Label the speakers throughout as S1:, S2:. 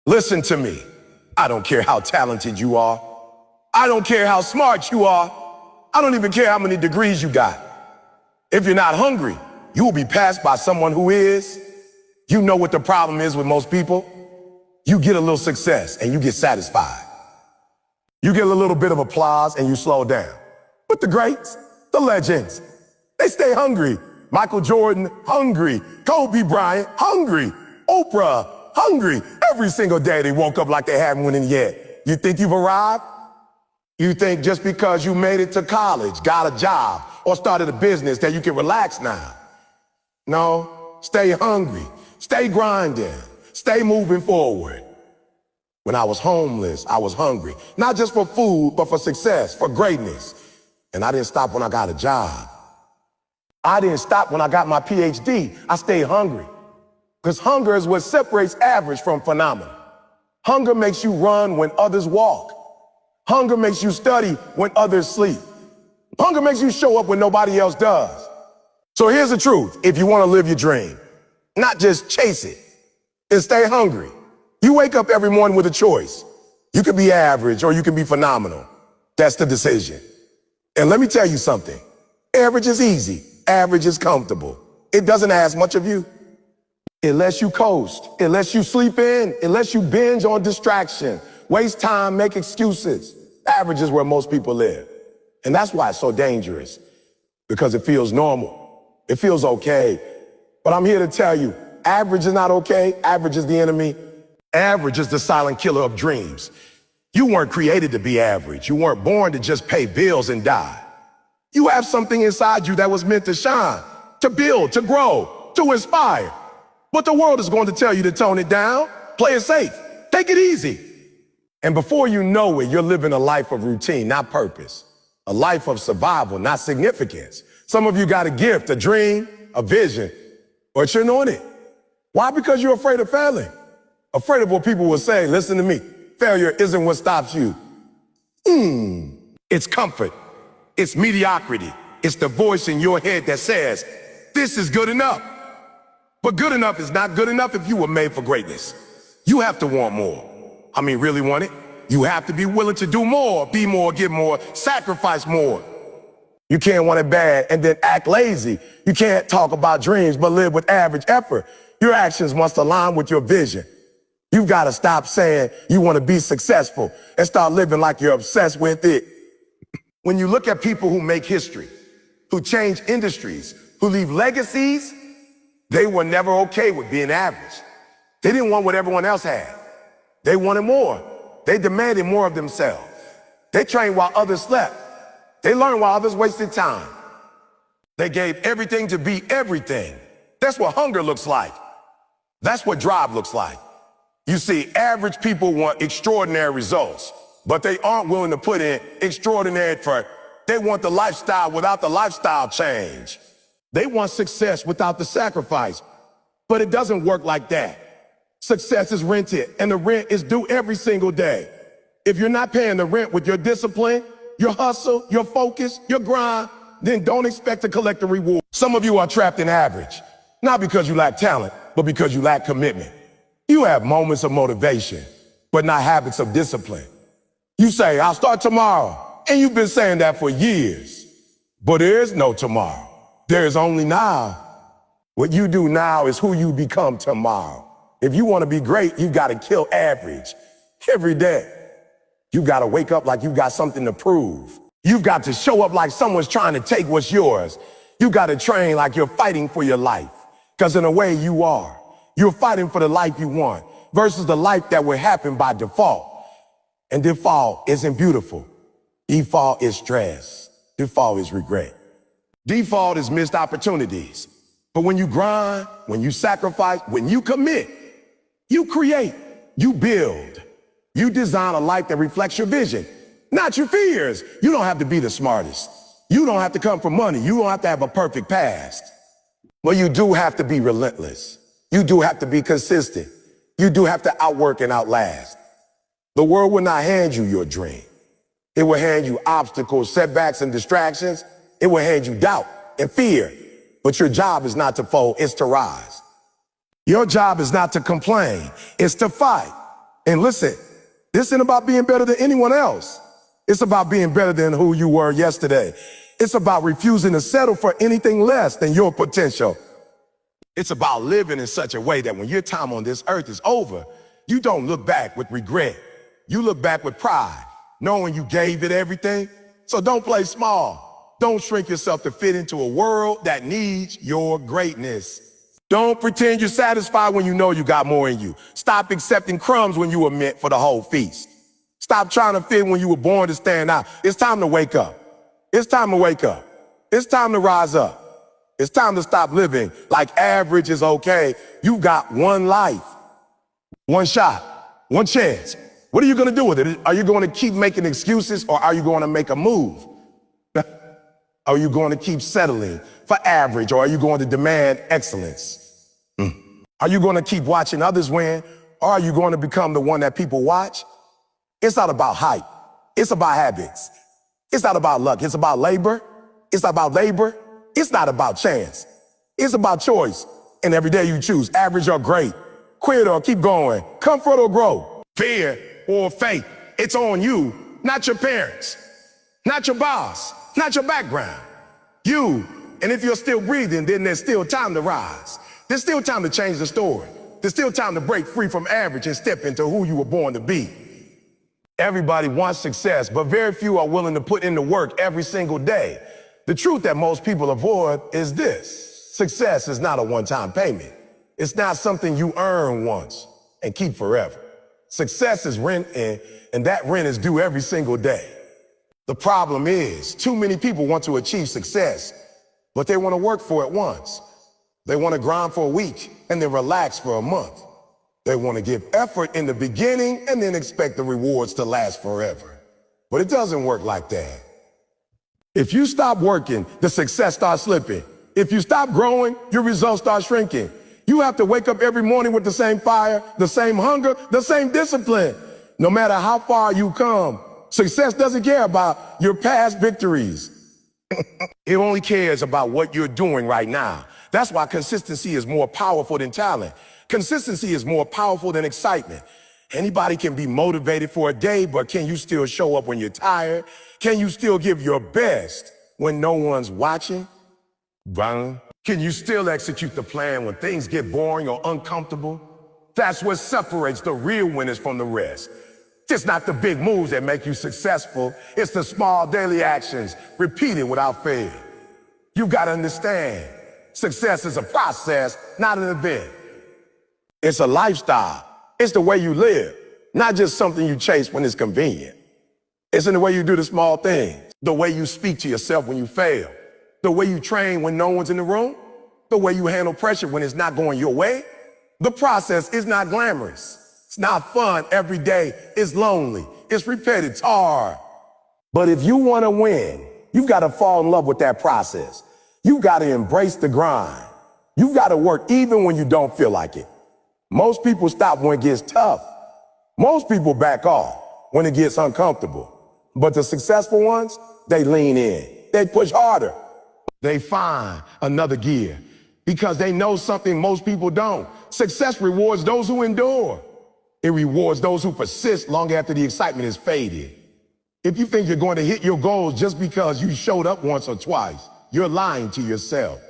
S1: Listen to me. I don't care how talented you are. I don't care how smart you are. I don't even care how many degrees you got. If you're not hungry, you will be passed by someone who is. You know what the problem is with most people? You get a little success and you get satisfied. You get a little bit of applause and you slow down. But the greats, the legends, they stay hungry. Michael Jordan, hungry. Kobe Bryant, hungry. Oprah, hungry. Every single day they woke up like they haven't won in yet. You think you've arrived? You think just because you made it to college, got a job, or started a business that you can relax now? No, stay hungry. Stay grinding. Stay moving forward. When I was homeless, I was hungry. Not just for food, but for success, for greatness. And I didn't stop when I got a job. I didn't stop when I got my PhD. I stayed hungry. Because hunger is what separates average from phenomenal. Hunger makes you run when others walk. Hunger makes you study when others sleep. Hunger makes you show up when nobody else does. So here's the truth. If you want to live your dream, not just chase it, and stay hungry. You wake up every morning with a choice. You could be average or you can be phenomenal. That's the decision. And let me tell you something. Average is easy. Average is comfortable. It doesn't ask much of you. It lets you coast. It lets you sleep in. It lets you binge on distraction, waste time, make excuses. Average is where most people live. And that's why it's so dangerous, because it feels normal. It feels okay. But I'm here to tell you, average is not okay. Average is the enemy. Average is the silent killer of dreams. You weren't created to be average. You weren't born to just pay bills and die. You have something inside you that was meant to shine, to build, to grow, to inspire. But the world is going to tell you to tone it down, play it safe, take it easy. And before you know it, you're living a life of routine, not purpose. A life of survival, not significance. Some of you got a gift, a dream, a vision, but you're not it. Why? Because you're afraid of failing. Afraid of what people will say. Listen to me. Failure isn't what stops you. It's comfort. It's mediocrity. It's the voice in your head that says, this is good enough. But good enough is not good enough if you were made for greatness. You have to want more. I mean, really want it. You have to be willing to do more, be more, give more, sacrifice more. You can't want it bad and then act lazy. You can't talk about dreams but live with average effort. Your actions must align with your vision. You've got to stop saying you want to be successful and start living like you're obsessed with it. When you look at people who make history, who change industries, who leave legacies, they were never okay with being average. They didn't want what everyone else had. They wanted more. They demanded more of themselves. They trained while others slept. They learned while others wasted time. They gave everything to be everything. That's what hunger looks like. That's what drive looks like. You see, average people want extraordinary results, but they aren't willing to put in extraordinary effort. They want the lifestyle without the lifestyle change. They want success without the sacrifice, but it doesn't work like that. Success is rented, and the rent is due every single day. If you're not paying the rent with your discipline, your hustle, your focus, your grind, then don't expect to collect the reward. Some of you are trapped in average, not because you lack talent, but because you lack commitment. You have moments of motivation, but not habits of discipline. You say, I'll start tomorrow, and you've been saying that for years. But there is no tomorrow. There is only now. What you do now is who you become tomorrow. If you want to be great, you've got to kill average every day. You've got to wake up like you've got something to prove. You've got to show up like someone's trying to take what's yours. You got to train like you're fighting for your life. Because in a way you are. You're fighting for the life you want versus the life that will happen by default. And default isn't beautiful. Default is stress. Default is regret. Default is missed opportunities. But when you grind, when you sacrifice, when you commit, you create, you build, you design a life that reflects your vision, not your fears. You don't have to be the smartest. You don't have to come from money. You don't have to have a perfect past. But you do have to be relentless. You do have to be consistent. You do have to outwork and outlast. The world will not hand you your dream. It will hand you obstacles, setbacks, and distractions. It will hand you doubt and fear. But your job is not to fold, it's to rise. Your job is not to complain, it's to fight. And listen, this isn't about being better than anyone else. It's about being better than who you were yesterday. It's about refusing to settle for anything less than your potential. It's about living in such a way that when your time on this earth is over, you don't look back with regret. You look back with pride, knowing you gave it everything. So don't play small. Don't shrink yourself to fit into a world that needs your greatness. Don't pretend you're satisfied when you know you got more in you. Stop accepting crumbs when you were meant for the whole feast. Stop trying to fit when you were born to stand out. It's time to wake up. It's time to wake up. It's time to rise up. It's time to stop living like average is okay. You got one life, one shot, one chance. What are you going to do with it? Are you going to keep making excuses, or are you going to make a move? Are you going to keep settling for average, or are you going to demand excellence? Are you going to keep watching others win, or are you going to become the one that people watch? It's not about hype. It's about habits. It's not about luck. It's about labor. It's not about labor. It's not about chance. It's about choice. And every day you choose average or great, quit or keep going, comfort or grow, fear or faith. It's on you, not your parents, not your boss, not your background. You. And if you're still breathing, then there's still time to rise. There's still time to change the story. There's still time to break free from average and step into who you were born to be. Everybody wants success, but very few are willing to put in the work every single day. The truth that most people avoid is this: success is not a one-time payment. It's not something you earn once and keep forever. Success is rent, and that rent is due every single day. The problem is, too many people want to achieve success, but they want to work for it once. They want to grind for a week and then relax for a month. They want to give effort in the beginning and then expect the rewards to last forever. But it doesn't work like that. If you stop working, the success starts slipping. If you stop growing, your results start shrinking. You have to wake up every morning with the same fire, the same hunger, the same discipline. No matter how far you come, success doesn't care about your past victories. It only cares about what you're doing right now. That's why consistency is more powerful than talent. Consistency is more powerful than excitement. Anybody can be motivated for a day, but can you still show up when you're tired? Can you still give your best when no one's watching? Can you still execute the plan when things get boring or uncomfortable? That's what separates the real winners from the rest. It's not the big moves that make you successful. It's the small daily actions repeated without fail. You got to understand, success is a process, not an event. It's a lifestyle. It's the way you live, not just something you chase when it's convenient. It's in the way you do the small things, the way you speak to yourself when you fail, the way you train when no one's in the room, the way you handle pressure when it's not going your way. The process is not glamorous. It's not fun every day. It's lonely. It's repetitive. It's hard. But if you want to win, you've got to fall in love with that process. You've got to embrace the grind. You've got to work even when you don't feel like it. Most people stop when it gets tough. Most people back off when it gets uncomfortable. But the successful ones, they lean in. They push harder. They find another gear because they know something most people don't. Success rewards those who endure. It rewards those who persist long after the excitement is faded. If you think you're going to hit your goals just because you showed up once or twice, you're lying to yourself.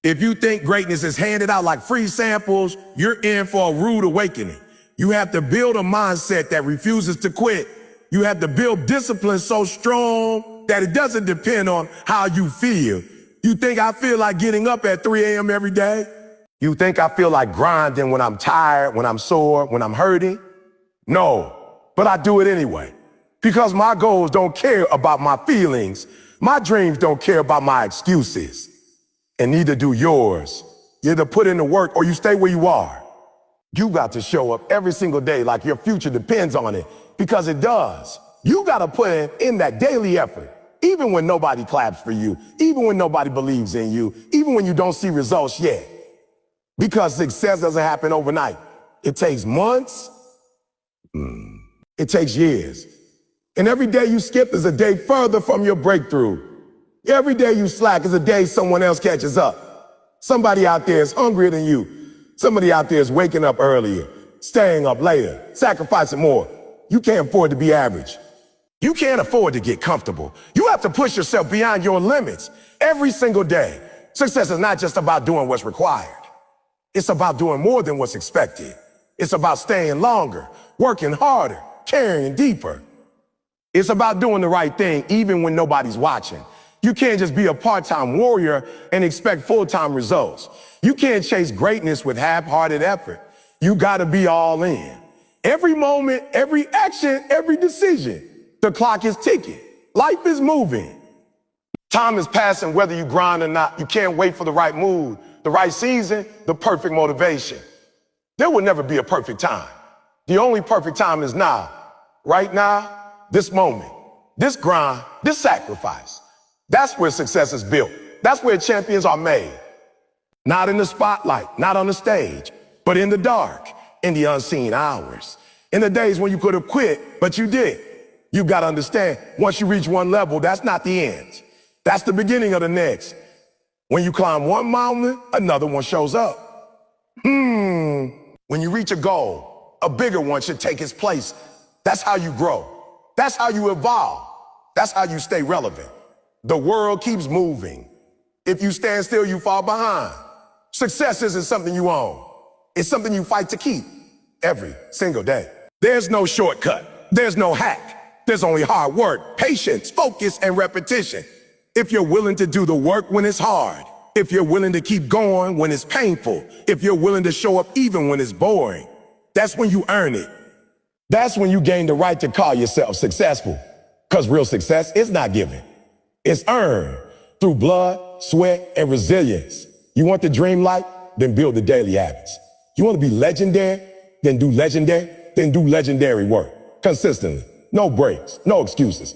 S1: If you think greatness is handed out like free samples, you're in for a rude awakening. You have to build a mindset that refuses to quit. You have to build discipline so strong that it doesn't depend on how you feel. You think I feel like getting up at 3 a.m. every day? You think I feel like grinding when I'm tired, when I'm sore, when I'm hurting? No, but I do it anyway. Because my goals don't care about my feelings. My dreams don't care about my excuses. And neither do yours. You either put in the work or you stay where you are. You got to show up every single day like your future depends on it, because it does. You got to put in that daily effort, even when nobody claps for you, even when nobody believes in you, even when you don't see results yet. Because success doesn't happen overnight. It takes months. It takes years. And every day you skip is a day further from your breakthrough. Every day you slack is a day someone else catches up. Somebody out there is hungrier than you. Somebody out there is waking up earlier. staying up later, sacrificing more. You can't afford to be average. You can't afford to get comfortable. You have to push yourself beyond your limits every single day. Success is not just about doing what's required. It's about doing more than what's expected. It's about staying longer, working harder, caring deeper. It's about doing the right thing even when nobody's watching. You can't just be a part-time warrior and expect full-time results. You can't chase greatness with half-hearted effort. You gotta be all in. Every moment, every action, every decision. The clock is ticking. Life is moving. Time is passing whether you grind or not. You can't wait for the right mood, the right season, the perfect motivation. There will never be a perfect time. The only perfect time is now. Right now, this moment, this grind, this sacrifice. That's where success is built. That's where champions are made. Not in the spotlight, not on the stage, but in the dark, in the unseen hours. In the days when you could have quit, but you did. You've got to understand, once you reach one level, that's not the end. That's the beginning of the next. When you climb one mountain, another one shows up. When you reach a goal, a bigger one should take its place. That's how you grow. That's how you evolve. That's how you stay relevant. The world keeps moving. If you stand still, you fall behind. Success isn't something you own. It's something you fight to keep every single day. There's no shortcut. There's no hack. There's only hard work, patience, focus, and repetition. If you're willing to do the work when it's hard, if you're willing to keep going when it's painful, if you're willing to show up even when it's boring, that's when you earn it. That's when you gain the right to call yourself successful. Because real success is not given. It's earned through blood, sweat, and resilience. You want the dream life? Then build the daily habits. You want to be legendary? Then do legendary work. Consistently. No breaks, no excuses.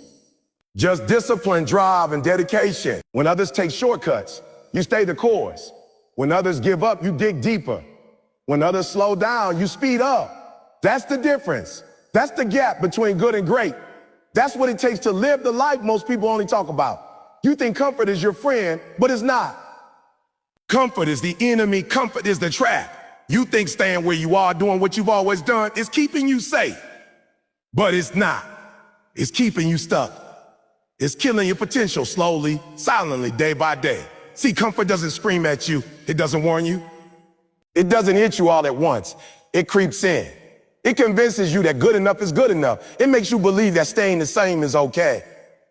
S1: Just discipline, drive, and dedication. When others take shortcuts, you stay the course. When others give up, you dig deeper. When others slow down, you speed up. That's the difference. That's the gap between good and great. That's what it takes to live the life most people only talk about. You think comfort is your friend, but it's not. Comfort is the enemy. Comfort is the trap. You think staying where you are, doing what you've always done, is keeping you safe. But it's not. It's keeping you stuck. It's killing your potential slowly, silently, day by day. See, comfort doesn't scream at you. It doesn't warn you. It doesn't hit you all at once. It creeps in. It convinces you that good enough is good enough. It makes you believe that staying the same is okay.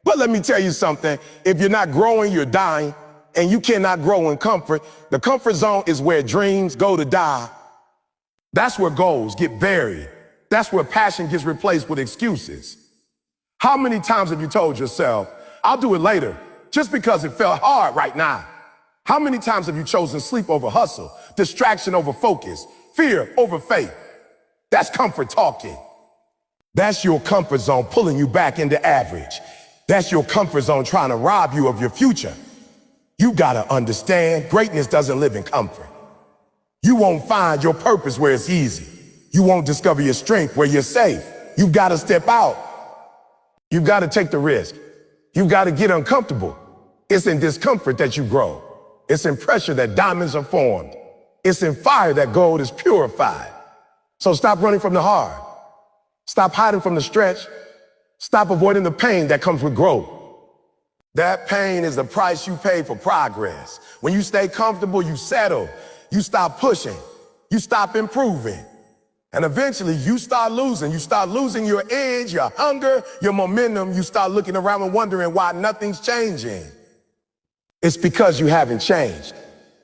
S1: But let me tell you something. If you're not growing, you're dying. And you cannot grow in comfort. The comfort zone is where dreams go to die. That's where goals get buried. That's where passion gets replaced with excuses. How many times have you told yourself, I'll do it later, just because it felt hard right now? How many times have you chosen sleep over hustle, distraction over focus, fear over faith? That's comfort talking. That's your comfort zone pulling you back into average. That's your comfort zone trying to rob you of your future. You gotta understand, greatness doesn't live in comfort. You won't find your purpose where it's easy. You won't discover your strength where you're safe. You've gotta step out. You've gotta take the risk. You've gotta get uncomfortable. It's in discomfort that you grow. It's in pressure that diamonds are formed. It's in fire that gold is purified. So stop running from the hard. Stop hiding from the stretch. Stop avoiding the pain that comes with growth. That pain is the price you pay for progress. When you stay comfortable, you settle. You stop pushing. You stop improving. And eventually you start losing. You start losing your edge, your hunger, your momentum. You start looking around and wondering why nothing's changing. It's because you haven't changed.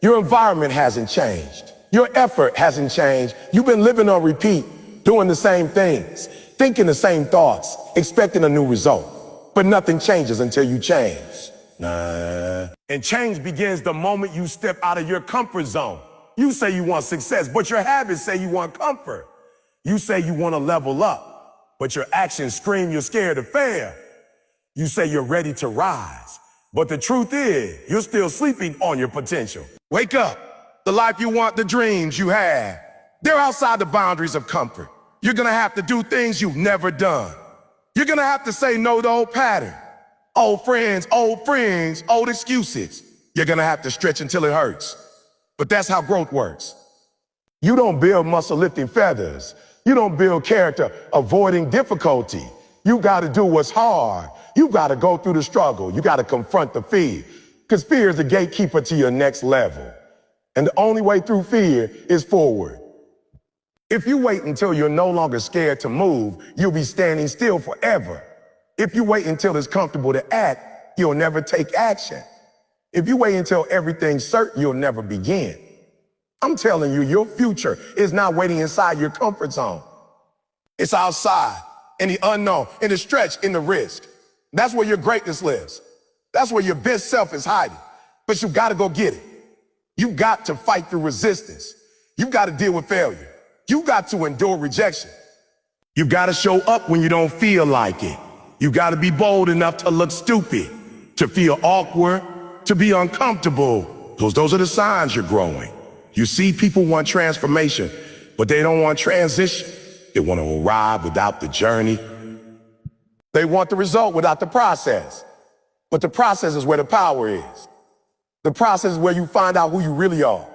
S1: Your environment hasn't changed. Your effort hasn't changed. You've been living on repeat, doing the same things, thinking the same thoughts, expecting a new result. But nothing changes until you change. And change begins the moment you step out of your comfort zone. You say you want success, but your habits say you want comfort. You say you want to level up, but your actions scream you're scared to fail. You say you're ready to rise, but the truth is you're still sleeping on your potential. Wake up. The life you want, the dreams you have, they're outside the boundaries of comfort. You're gonna have to do things you've never done. You're gonna have to say no to old pattern, old friends, old excuses. You're gonna have to stretch until it hurts. But that's how growth works. You don't build muscle lifting feathers. You don't build character avoiding difficulty. You got to do what's hard. You got to go through the struggle. You got to confront the fear, because fear is the gatekeeper to your next level. And the only way through fear is forward. If you wait until you're no longer scared to move, you'll be standing still forever. If you wait until it's comfortable to act, you'll never take action. If you wait until everything's certain, you'll never begin. I'm telling you, your future is not waiting inside your comfort zone. It's outside, in the unknown, in the stretch, in the risk. That's where your greatness lives. That's where your best self is hiding. But you got to go get it. You got to fight through resistance. You got to deal with failure. You got to endure rejection. You got to show up when you don't feel like it. You got to be bold enough to look stupid, to feel awkward, to be uncomfortable. Those are the signs you're growing. You see, people want transformation, but they don't want transition. They want to arrive without the journey. They want the result without the process. But the process is where the power is. The process is where you find out who you really are.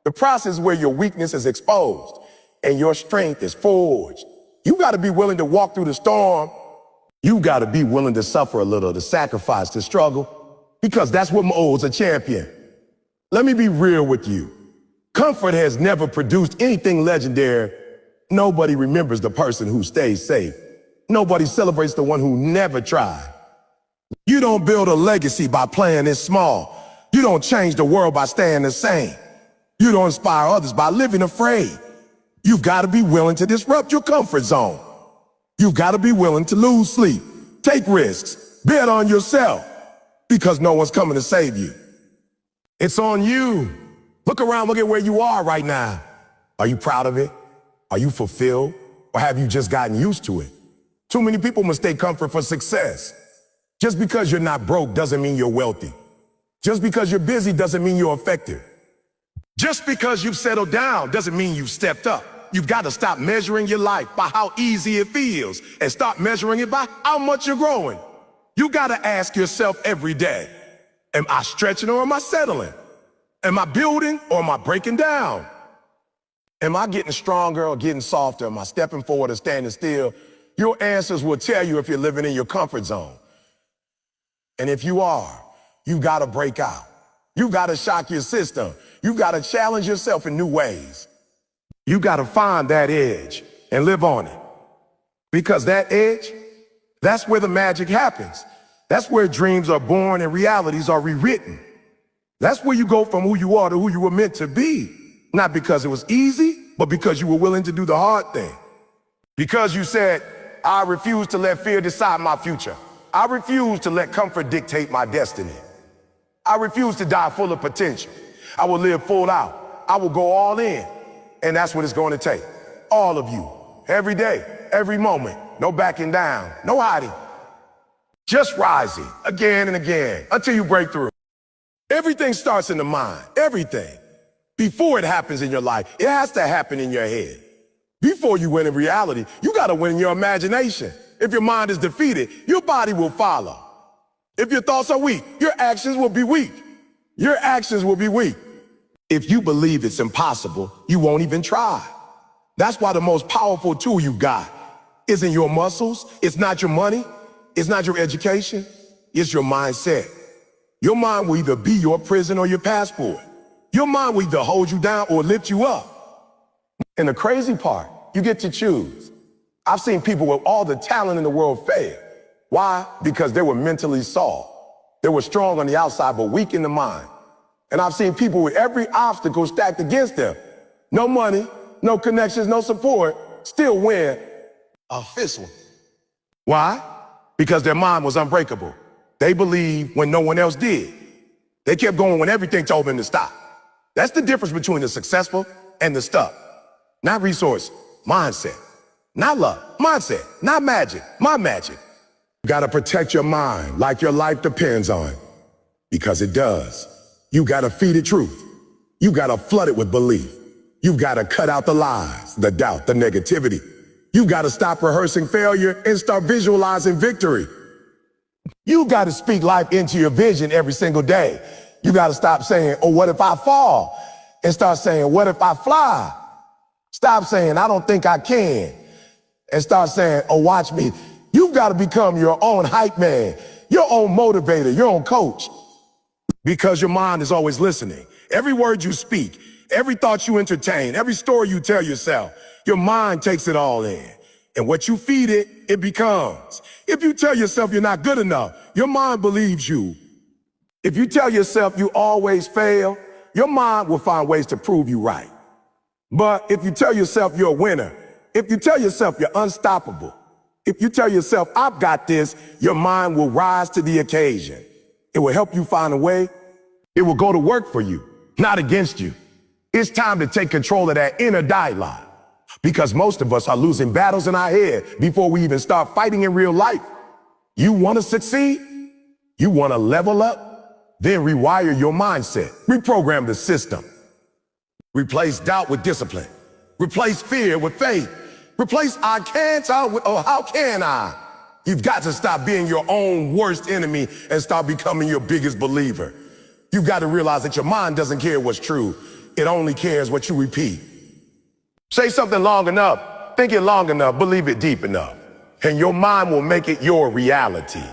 S1: The process is where your weakness is exposed and your strength is forged. You got to be willing to walk through the storm. You got to be willing to suffer a little, to sacrifice, to struggle, because that's what molds a champion. Let me be real with you. Comfort has never produced anything legendary. Nobody remembers the person who stays safe. Nobody celebrates the one who never tried. You don't build a legacy by playing it small. You don't change the world by staying the same. You don't inspire others by living afraid. You've got to be willing to disrupt your comfort zone. You've got to be willing to lose sleep, take risks, bet on yourself, because no one's coming to save you. It's on you. Look around, look at where you are right now. Are you proud of it? Are you fulfilled? Or have you just gotten used to it? Too many people mistake comfort for success. Just because you're not broke doesn't mean you're wealthy. Just because you're busy doesn't mean you're effective. Just because you've settled down doesn't mean you've stepped up. You've got to stop measuring your life by how easy it feels and start measuring it by how much you're growing. You got to ask yourself every day, am I stretching or am I settling? Am I building or am I breaking down? Am I getting stronger or getting softer? Am I stepping forward or standing still? Your answers will tell you if you're living in your comfort zone. And if you are, you got to break out. You got to shock your system. You got to challenge yourself in new ways. You got to find that edge and live on it. Because that edge, that's where the magic happens. That's where dreams are born and realities are rewritten. That's where you go from who you are to who you were meant to be. Not because it was easy, but because you were willing to do the hard thing. Because you said, I refuse to let fear decide my future. I refuse to let comfort dictate my destiny. I refuse to die full of potential. I will live full out. I will go all in. And that's what it's going to take. All of you. Every day, every moment. No backing down. No hiding. Just rising again and again until you break through. Everything starts in the mind. Everything. Before it happens in your life, it has to happen in your head. Before you win in reality, you got to win in your imagination. If your mind is defeated, your body will follow. If your thoughts are weak, your actions will be weak. Your actions will be weak. If you believe it's impossible, you won't even try. That's why the most powerful tool you've got isn't your muscles. It's not your money. It's not your education. It's your mindset. Your mind will either be your prison or your passport. Your mind will either hold you down or lift you up. And the crazy part, you get to choose. I've seen people with all the talent in the world fail. Why? Because they were mentally soft. They were strong on the outside, but weak in the mind. And I've seen people with every obstacle stacked against them. No money, no connections, no support, still win a fist one. Why? Because their mind was unbreakable. They believed when no one else did. They kept going when everything told them to stop. That's the difference between the successful and the stuck. Not resource, mindset. Not luck, mindset. Not magic, my magic. You gotta protect your mind like your life depends on it. Because it does. You gotta feed it truth. You gotta flood it with belief. You gotta cut out the lies, the doubt, the negativity. You gotta stop rehearsing failure and start visualizing victory. You gotta speak life into your vision every single day. You gotta stop saying, oh, what if I fall? And start saying, what if I fly? Stop saying, I don't think I can, and start saying, oh, watch me. You've got to become your own hype man, your own motivator, your own coach, because your mind is always listening. Every word you speak, every thought you entertain, every story you tell yourself, your mind takes it all in. And what you feed it, it becomes. If you tell yourself you're not good enough, your mind believes you. If you tell yourself you always fail, your mind will find ways to prove you right. But if you tell yourself you're a winner, if you tell yourself you're unstoppable, if you tell yourself, I've got this, your mind will rise to the occasion. It will help you find a way. It will go to work for you, not against you. It's time to take control of that inner dialogue, because most of us are losing battles in our head before we even start fighting in real life. You want to succeed? You want to level up? Then rewire your mindset. Reprogram the system. Replace doubt with discipline. Replace fear with faith. Replace I can't with how can I? You've got to stop being your own worst enemy and start becoming your biggest believer. You've got to realize that your mind doesn't care what's true. It only cares what you repeat. Say something long enough, think it long enough, believe it deep enough, and your mind will make it your reality.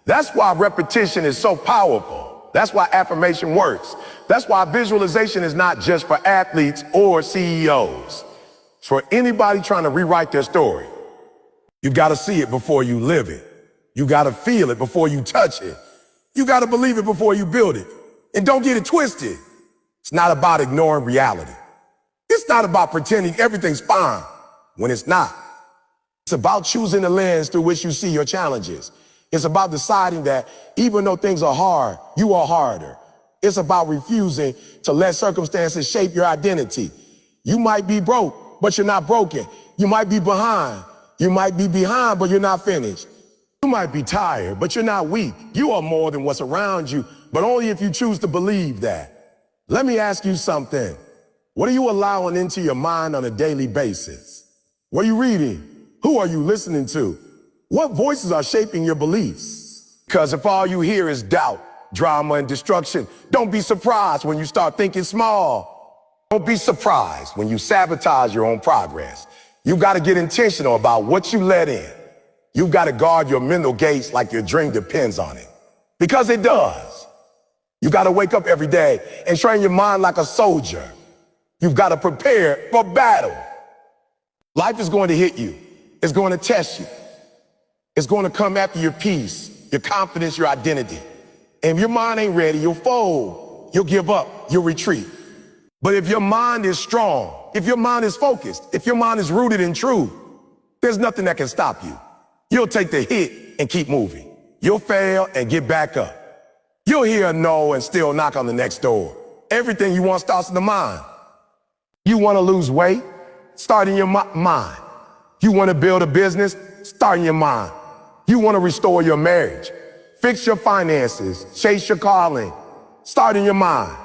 S1: That's why repetition is so powerful. That's why affirmation works. That's why visualization is not just for athletes or CEOs. It's for anybody trying to rewrite their story. You got to see it before you live it. You got to feel it before you touch it. You got to believe it before you build it. And don't get it twisted. It's not about ignoring reality. It's not about pretending everything's fine when it's not. It's about choosing the lens through which you see your challenges. It's about deciding that even though things are hard, you are harder. It's about refusing to let circumstances shape your identity. You might be broke, but you're not broken. You might be behind. You might be behind, but you're not finished. You might be tired, but you're not weak. You are more than what's around you, but only if you choose to believe that. Let me ask you something. What are you allowing into your mind on a daily basis? What are you reading? Who are you listening to? What voices are shaping your beliefs? Because if all you hear is doubt, drama, and destruction, don't be surprised when you start thinking small. Don't be surprised when you sabotage your own progress. You've got to get intentional about what you let in. You've got to guard your mental gates like your dream depends on it. Because it does. You got to wake up every day and train your mind like a soldier. You've got to prepare for battle. Life is going to hit you. It's going to test you. It's going to come after your peace, your confidence, your identity. And if your mind ain't ready, you'll fold. You'll give up. You'll retreat. But if your mind is strong, if your mind is focused, if your mind is rooted in truth, there's nothing that can stop you. You'll take the hit and keep moving. You'll fail and get back up. You'll hear a no and still knock on the next door. Everything you want starts in the mind. You want to lose weight? Start in your mind. You want to build a business? Start in your mind. You want to restore your marriage? Fix your finances, chase your calling. Start in your mind.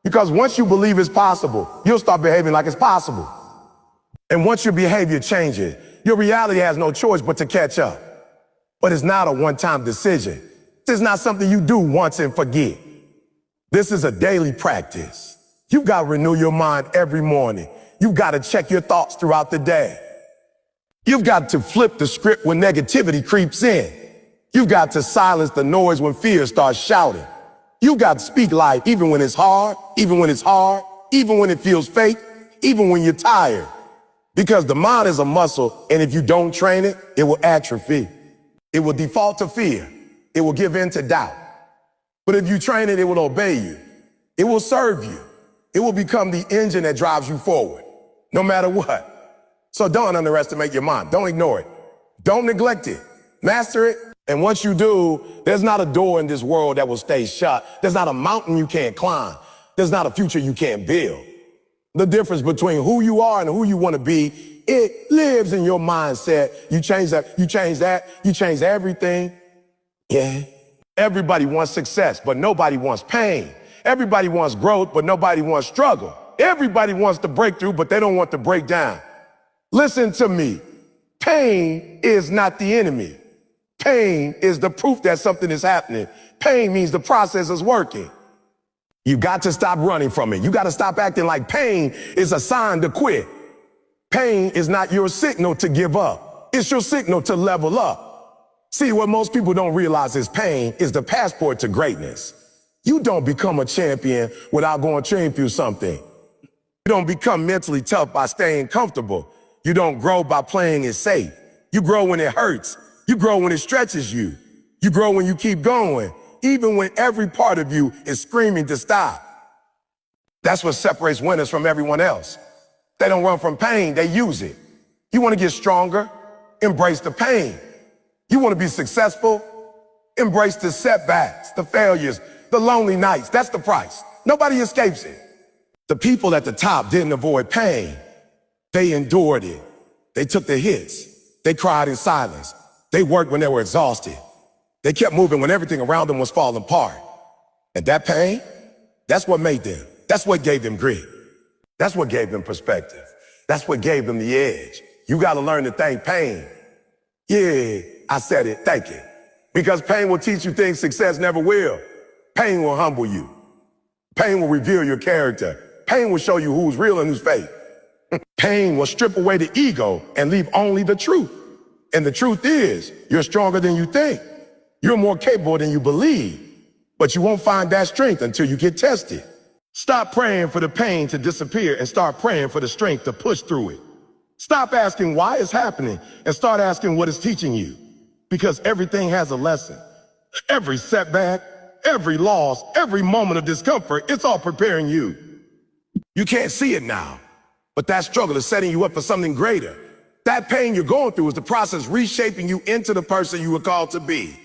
S1: Because once you believe it's possible, you'll start behaving like it's possible. And once your behavior changes, your reality has no choice but to catch up. But it's not a one-time decision. This is not something you do once and forget. This is a daily practice. You've got to renew your mind every morning. You've got to check your thoughts throughout the day. You've got to flip the script when negativity creeps in. You've got to silence the noise when fear starts shouting. You've got to speak life even when it's hard, even when it's hard, even when it feels fake, even when you're tired. Because the mind is a muscle, and if you don't train it, it will atrophy. It will default to fear. It will give in to doubt. But if you train it, it will obey you. It will serve you. It will become the engine that drives you forward, no matter what. So don't underestimate your mind. Don't ignore it. Don't neglect it. Master it. And once you do, there's not a door in this world that will stay shut. There's not a mountain you can't climb. There's not a future you can't build. The difference between who you are and who you want to be, it lives in your mindset. You change that, you change everything. Yeah. Everybody wants success, but nobody wants pain. Everybody wants growth, but nobody wants struggle. Everybody wants the breakthrough, but they don't want to break down. Listen to me. Pain is not the enemy. Pain is the proof that something is happening. Pain means the process is working. You got to stop running from it. You got to stop acting like pain is a sign to quit. Pain is not your signal to give up. It's your signal to level up. See, what most people don't realize is pain is the passport to greatness. You don't become a champion without going train through something. You don't become mentally tough by staying comfortable. You don't grow by playing it safe. You grow when it hurts. You grow when it stretches you. You grow when you keep going, even when every part of you is screaming to stop. That's what separates winners from everyone else. They don't run from pain, they use it. You want to get stronger? Embrace the pain. You want to be successful? Embrace the setbacks, the failures, the lonely nights. That's the price. Nobody escapes it. The people at the top didn't avoid pain. They endured it. They took the hits. They cried in silence. They worked when they were exhausted. They kept moving when everything around them was falling apart. And that pain, that's what made them. That's what gave them grit. That's what gave them perspective. That's what gave them the edge. You got to learn to thank pain. Yeah, I said it, thank it. Because pain will teach you things success never will. Pain will humble you. Pain will reveal your character. Pain will show you who's real and who's fake. Pain will strip away the ego and leave only the truth. And the truth is, you're stronger than you think. You're more capable than you believe. But you won't find that strength until you get tested. Stop praying for the pain to disappear and start praying for the strength to push through it. Stop asking why it's happening and start asking what it's teaching you. Because everything has a lesson. Every setback, every loss, every moment of discomfort, it's all preparing you. You can't see it now, but that struggle is setting you up for something greater. That pain you're going through is the process reshaping you into the person you were called to be.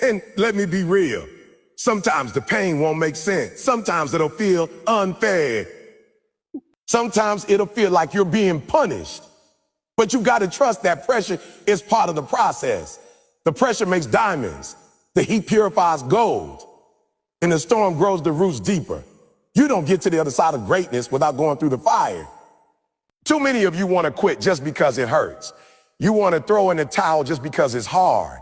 S1: And let me be real. Sometimes the pain won't make sense. Sometimes it'll feel unfair. Sometimes it'll feel like you're being punished. But you got to trust that pressure is part of the process. The pressure makes diamonds. The heat purifies gold. And the storm grows the roots deeper. You don't get to the other side of greatness without going through the fire. Too many of you want to quit just because it hurts. You want to throw in the towel just because it's hard.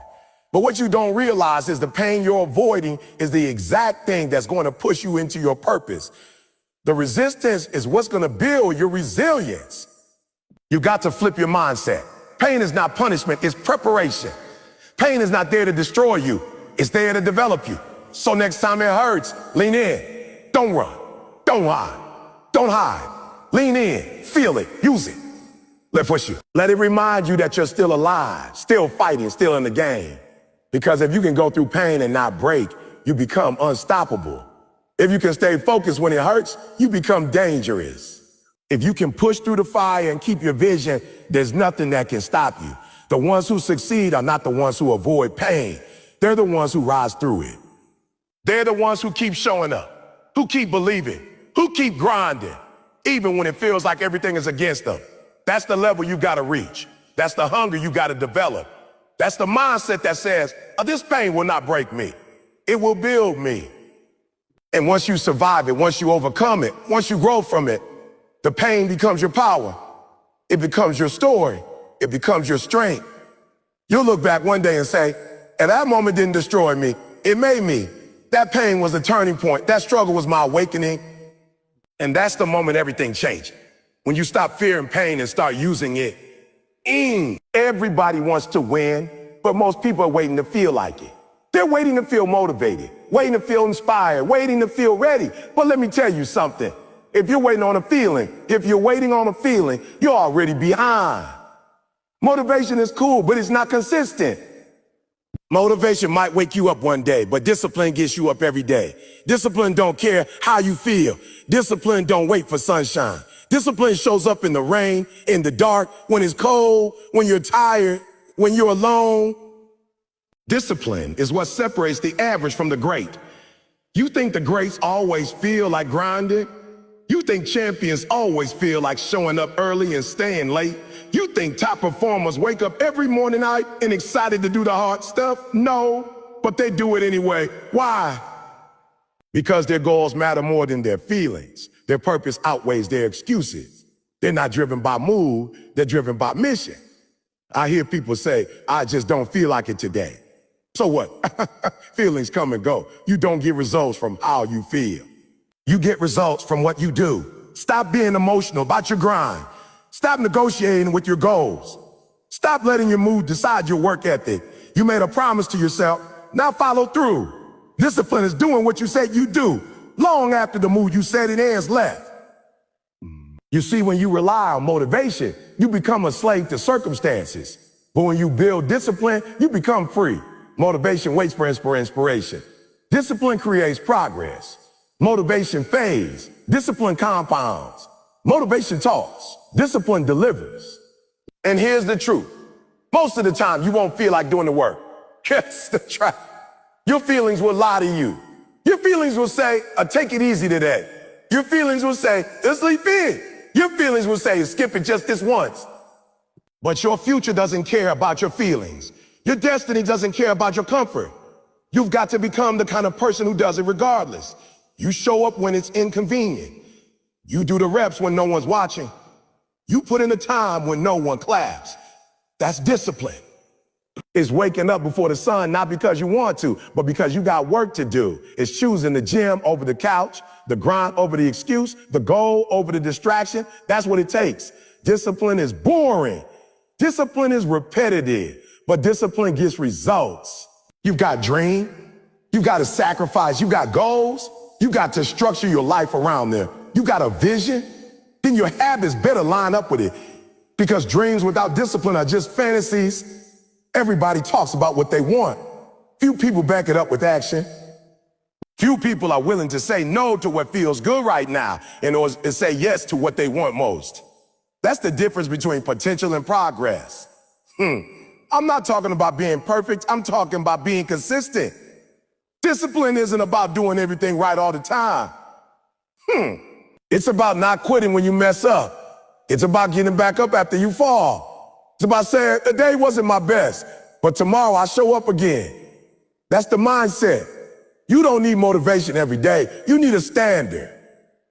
S1: But what you don't realize is the pain you're avoiding is the exact thing that's going to push you into your purpose. The resistance is what's going to build your resilience. You got to flip your mindset. Pain is not punishment, it's preparation. Pain is not there to destroy you, it's there to develop you. So next time it hurts, lean in. Don't run. Don't hide. Don't hide. Lean in. Feel it. Use it. Let push you. Let it remind you that you're still alive, still fighting, still in the game. Because if you can go through pain and not break, you become unstoppable. If you can stay focused when it hurts, you become dangerous. If you can push through the fire and keep your vision, there's nothing that can stop you. The ones who succeed are not the ones who avoid pain. They're the ones who rise through it. They're the ones who keep showing up, who keep believing, who keep grinding, even when it feels like everything is against them. That's the level you got to reach. That's the hunger you got to develop. That's the mindset that says, oh, this pain will not break me. It will build me. And once you survive it, once you overcome it, once you grow from it, the pain becomes your power. It becomes your story. It becomes your strength. You'll look back one day and say, and that moment didn't destroy me. It made me. That pain was a turning point. That struggle was my awakening. And that's the moment everything changed. When you stop fearing pain and start using it. Everybody wants to win, but most people are waiting to feel like it. They're waiting to feel motivated, waiting to feel inspired, waiting to feel ready. But let me tell you something. If you're waiting on a feeling, you're already behind. Motivation is cool, but it's not consistent. Motivation might wake you up one day, but discipline gets you up every day. Discipline don't care how you feel. Discipline don't wait for sunshine. Discipline shows up in the rain, in the dark, when it's cold, when you're tired, when you're alone. Discipline is what separates the average from the great. You think the greats always feel like grinding? You think champions always feel like showing up early and staying late? You think top performers wake up every morning night and excited to do the hard stuff? No, but they do it anyway. Why? Because their goals matter more than their feelings. Their purpose outweighs their excuses. They're not driven by mood, they're driven by mission. I hear people say, I just don't feel like it today. So what? Feelings come and go. You don't get results from how you feel. You get results from what you do. Stop being emotional about your grind. Stop negotiating with your goals. Stop letting your mood decide your work ethic. You made a promise to yourself, now follow through. Discipline is doing what you said you do, long after the mood you said it ends left. You see, when you rely on motivation, you become a slave to circumstances. But when you build discipline, you become free. Motivation waits for inspiration. Discipline creates progress. Motivation fades. Discipline compounds. Motivation talks. Discipline delivers. And here's the truth. Most of the time, you won't feel like doing the work. Guess the trap. Your feelings will lie to you. Your feelings will say, take it easy today. Your feelings will say, sleep in. Your feelings will say, skip it just this once. But your future doesn't care about your feelings. Your destiny doesn't care about your comfort. You've got to become the kind of person who does it regardless. You show up when it's inconvenient. You do the reps when no one's watching. You put in the time when no one claps. That's discipline. It's waking up before the sun, not because you want to, but because you got work to do. It's choosing the gym over the couch, the grind over the excuse, the goal over the distraction. That's what it takes. Discipline is boring. Discipline is repetitive, but discipline gets results. You've got dream. You've got to sacrifice. You got goals. You got to structure your life around them. You got a vision. Then your habits better line up with it, because dreams without discipline are just fantasies. Everybody talks about what they want. Few people back it up with action. Few people are willing to say no to what feels good right now in order to say yes to what they want most. That's the difference between potential and progress. I'm not talking about being perfect. I'm talking about being consistent. Discipline isn't about doing everything right all the time. It's about not quitting when you mess up. It's about getting back up after you fall. It's about saying, the day wasn't my best, but tomorrow I show up again. That's the mindset. You don't need motivation every day. You need a standard.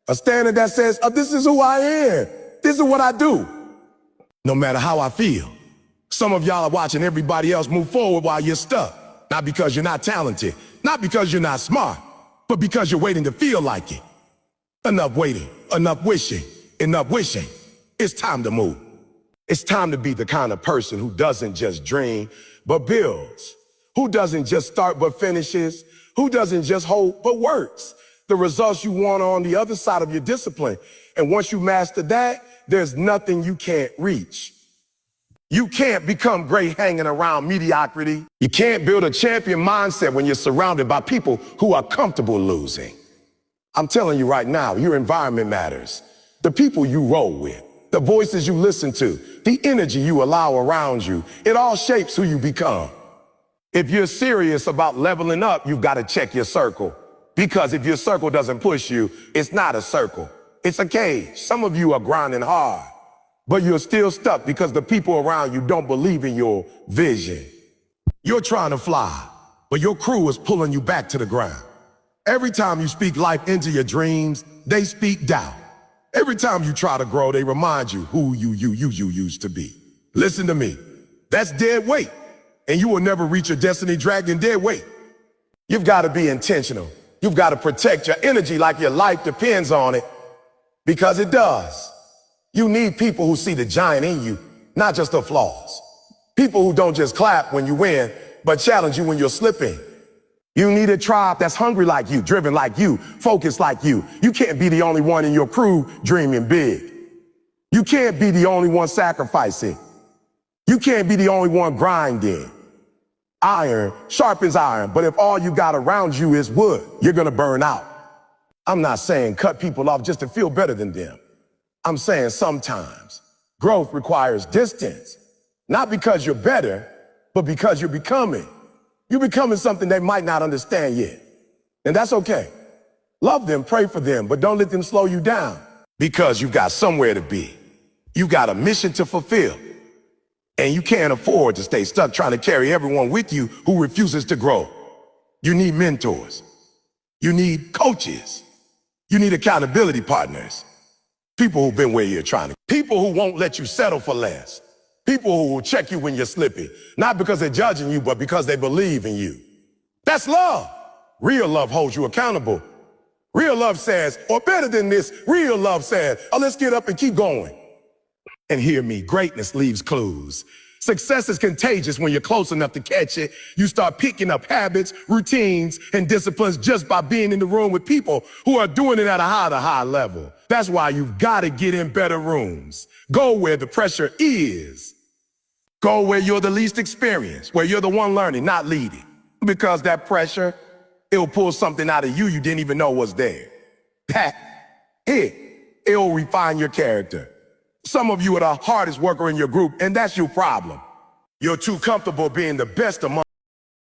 S1: A standard that says, this is who I am. This is what I do. No matter how I feel. Some of y'all are watching everybody else move forward while you're stuck. Not because you're not talented. Not because you're not smart. But because you're waiting to feel like it. Enough waiting. Enough wishing. Enough wishing. It's time to move. It's time to be the kind of person who doesn't just dream, but builds. Who doesn't just start, but finishes. Who doesn't just hope, but works. The results you want are on the other side of your discipline. And once you master that, there's nothing you can't reach. You can't become great hanging around mediocrity. You can't build a champion mindset when you're surrounded by people who are comfortable losing. I'm telling you right now, your environment matters. The people you roll with. The voices you listen to, the energy you allow around you, it all shapes who you become. If you're serious about leveling up, you've got to check your circle. Because if your circle doesn't push you, it's not a circle. It's a cage. Some of you are grinding hard, but you're still stuck because the people around you don't believe in your vision. You're trying to fly, but your crew is pulling you back to the ground. Every time you speak life into your dreams, they speak doubt. Every time you try to grow, they remind you who you used to be. Listen to me. That's dead weight. And you will never reach your destiny dragging dead weight. You've got to be intentional. You've got to protect your energy like your life depends on it. Because it does. You need people who see the giant in you, not just the flaws. People who don't just clap when you win, but challenge you when you're slipping. You need a tribe that's hungry like you, driven like you, focused like you. You can't be the only one in your crew dreaming big. You can't be the only one sacrificing. You can't be the only one grinding. Iron sharpens iron, but if all you got around you is wood, you're gonna burn out. I'm not saying cut people off just to feel better than them. I'm saying sometimes growth requires distance, not because you're better, but because you're becoming. You're becoming something they might not understand yet. And that's okay. Love them, pray for them, but don't let them slow you down, because you've got somewhere to be. You've got a mission to fulfill. And you can't afford to stay stuck trying to carry everyone with you who refuses to grow. You need mentors. You need coaches. You need accountability partners. People who've been where you're trying to. People who won't let you settle for less. People who will check you when you're slipping, not because they're judging you, but because they believe in you. That's love. Real love holds you accountable. Real love says, or better than this, real love says, let's get up and keep going. And hear me, greatness leaves clues. Success is contagious when you're close enough to catch it. You start picking up habits, routines, and disciplines just by being in the room with people who are doing it at a high level. That's why you've got to get in better rooms. Go where the pressure is. Go where you're the least experienced, where you're the one learning, not leading. Because that pressure, it'll pull something out of you didn't even know was there. It'll refine your character. Some of you are the hardest worker in your group, and that's your problem. You're too comfortable being the best among